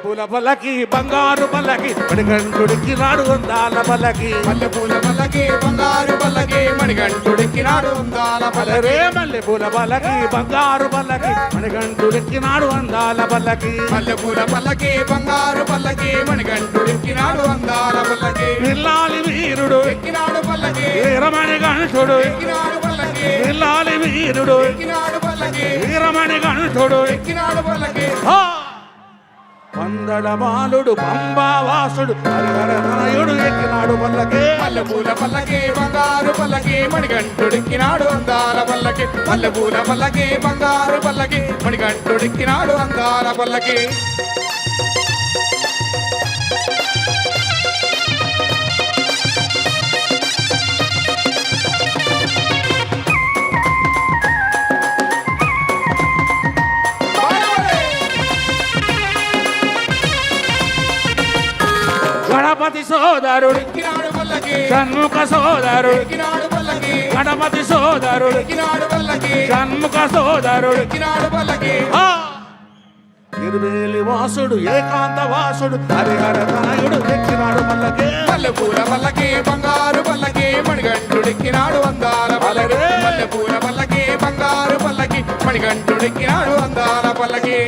మల్లెపూల పల్లకి బంగారు పల్లకి మణికంఠుడికినాడు అందాల పల్లకి మల్లెపూల పల్లకి బంగారు పల్లకి మణికంఠుడికినాడు అందాల పల్లకి మల్లెపూల పల్లకి బంగారు పల్లకి మణికంఠుడికినాడు అందాల పల్లకి మల్లెపూల పల్లకి బంగారు పల్లకి మణికంఠుడికినాడు అందాల పల్లకి పిల్లాలి వీరుడు ఎక్కినాడు పల్లకి వీరమణికంఠుడు ఎక్కినాడు పల్లకి పిల్లాలి వీరుడు ఎక్కినాడు పల్లకి వీరమణికంఠుడు ఎక్కినాడు పల్లకి పందడ బాలుడు పంబావాసుడు హరిహరనాయుడు ఎక్కినాడు పల్లకి మల్లెపూల పల్లకి బంగారు పల్లకి మణికంఠుడికినాడు అందాల పల్లకి మల్లెపూల పల్లకి బంగారు పల్లకి మణికంఠుడికినాడు అందాల పల్లకి గణపతి సోదరుడు ఎక్కినాడు పల్లకి షణ్ముఖ సోదరుడు ఎక్కినాడు పల్లకి గణపతి సోదరుడు ఎక్కినాడు పల్లకి షణ్ముఖ సోదరుడు ఎక్కినాడు పల్లకి ఇరువేలి వాసుడు ఏకాంత వాసుడు హరిహరనాయుడు ఎక్కినాడు పల్లకి మల్లెపూల పల్లకి బంగారు పల్లకి మణికంఠుడికినాడు అందాల పల్లకి మల్లెపూల పల్లకి బంగారు పల్లకి మణికంఠుడికినాడు అందాల పల్లకి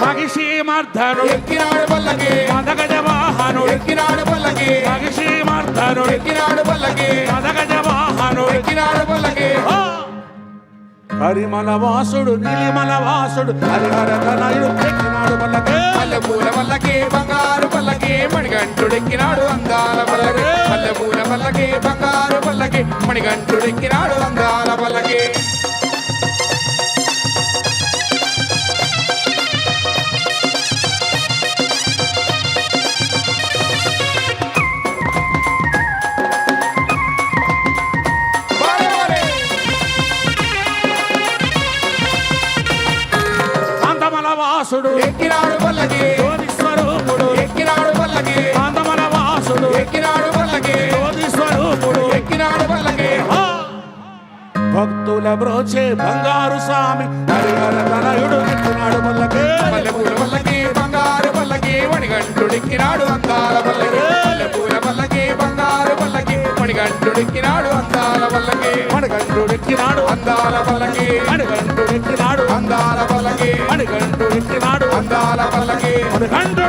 మహిషి మర్ధనుడు ఎక్కినాడు పల్లకి మదగజ వాహనుడు ఎక్కినాడు పల్లకి మహిషి మర్ధనుడు ఎక్కినాడు పల్లకి మదగజ వాహనుడు ఎక్కినాడు పల్లకి హరిమల వాసుడు నీలిమల వాసుడు హరిహరనాయుడు ఎక్కినాడు పల్లకి మల్లెపూల పల్లకి బంగారు పల్లకి మణికంఠుడెక్కినాడు అందాల పల్లకి మల్లెపూల పల్లకి బంగారు పల్లకి మణికంఠుడెక్కినాడు అందాల పల్లకి వాసుడు ఎక్కినాడు పల్లకి జ్యోతి స్వరూపుడు ఎక్కినాడు పల్లకి ఆందమల వాసుడు ఎక్కినాడు పల్లకి జ్యోతి స్వరూపుడు ఎక్కినాడు పల్లకి భక్తుల బ్రోచే బంగారు స్వామి హరిహరనాయుడు ఎక్కినాడు పల్లకి మల్లెపూల పల్లకి బంగారు పల్లకి మణికంఠుడెక్కినాడు అందాల పల్లకి మల్లెపూల పల్లకి బంగారు పల్లకి మణికంఠుడెక్కినాడు అందాల పల్లకి మణికంఠుడెక్కినాడు అందాల పల్లకి మణికంఠుడెక్కినాడు అందాల పల్లకి మణికంఠుడెక్కినాడు అందాల పల్లకి మణికంఠుడు